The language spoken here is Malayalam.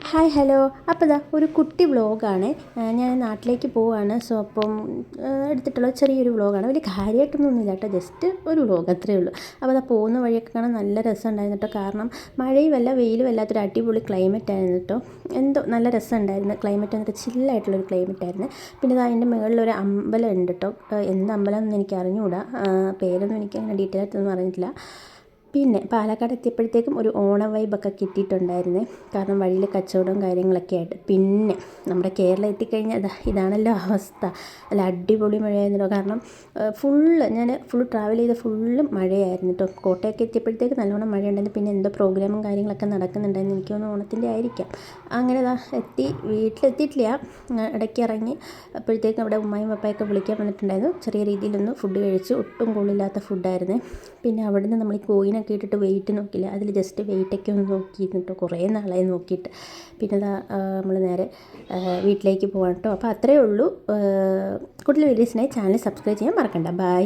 Hi hello. അപ്പോൾ ഇതാ ഒരു കുട്ടി വ്ളോഗാണ്. ഞാൻ നാട്ടിലേക്ക് പോവുകയാണ്. സോ അപ്പം എടുത്തിട്ടുള്ള ചെറിയൊരു വ്ളോഗാണ്. വലിയ കാര്യമായിട്ടൊന്നുമില്ല കേട്ടോ, ജസ്റ്റ് ഒരു വ്ളോഗ് അത്രയേ ഉള്ളൂ. അപ്പോൾ അതാ പോകുന്ന വഴിയൊക്കെ കാണാൻ നല്ല രസമുണ്ടായിരുന്നു കേട്ടോ. കാരണം മഴയുമല്ല വെയിലും അല്ലാത്തൊരു അടിപൊളി ക്ലൈമറ്റ് ആയിരുന്നു കേട്ടോ. എന്തോ നല്ല രസമുണ്ടായിരുന്നു. ക്ലൈമറ്റ് വന്നിട്ട് ചില്ലായിട്ടുള്ളൊരു ക്ലൈമറ്റ് ആയിരുന്നു. പിന്നെ ഇതാ അതിൻ്റെ മുകളിലൊരു അമ്പലം ഉണ്ട് കേട്ടോ. എന്ത് അമ്പലം എന്ന് എനിക്ക് അറിഞ്ഞുകൂടാ, പേരൊന്നും എനിക്ക് അങ്ങനെ ഡീറ്റെയിൽ ആയിട്ടൊന്നും അറിഞ്ഞിട്ടില്ല. പിന്നെ പാലക്കാട് എത്തിയപ്പോഴത്തേക്കും ഒരു ഓണ വൈബൊക്കെ കിട്ടിയിട്ടുണ്ടായിരുന്നേ. കാരണം വഴിയിൽ കച്ചവടവും കാര്യങ്ങളൊക്കെ ആയിട്ട്. പിന്നെ നമ്മുടെ കേരളം എത്തിക്കഴിഞ്ഞാൽ ഇതാണല്ലോ അവസ്ഥ. നല്ല അടിപൊളി മഴയായിരുന്നല്ലോ. കാരണം ഞാൻ ട്രാവൽ ചെയ്ത ഫുള്ളും മഴയായിരുന്നു കേട്ടോ. കോട്ടയൊക്കെ എത്തിയപ്പോഴത്തേക്ക് നല്ലോണം മഴയുണ്ടായിരുന്നു. പിന്നെ എന്തോ പ്രോഗ്രാമും കാര്യങ്ങളൊക്കെ നടക്കുന്നുണ്ടായിരുന്നു. എനിക്ക് തോന്നുന്നു ഓണത്തിൻ്റെ ആയിരിക്കാം. അങ്ങനെ വീട്ടിലെത്തിയിട്ടില്ല, ഇടയ്ക്ക് ഇറങ്ങി. അപ്പോഴത്തേക്കും അവിടെ ഉമ്മായും പപ്പായൊക്കെ വിളിക്കാൻ വന്നിട്ടുണ്ടായിരുന്നു. ചെറിയ രീതിയിലൊന്ന് ഫുഡ് കഴിച്ചു. ഒട്ടും കൊള്ളില്ലാത്ത ഫുഡായിരുന്നു. പിന്നെ അവിടുന്ന് നമ്മൾ ഈ കോയിനൊക്കെ ഇട്ടിട്ട് വെയിറ്റ് നോക്കില്ല, അതിൽ ജസ്റ്റ് വെയിറ്റൊക്കെ ഒന്ന് നോക്കിയിരുന്നു കുറേ നാളായി നോക്കിയിട്ട്. പിന്നെ നമ്മൾ നേരെ വീട്ടിലേക്ക് പോകാം കേട്ടോ. അപ്പോൾ അത്രയേ ഉള്ളൂ. കൂടുതൽ വീഡിയോസിനായി ചാനൽ സബ്സ്ക്രൈബ് ചെയ്യാൻ മറക്കണ്ട. ബൈ.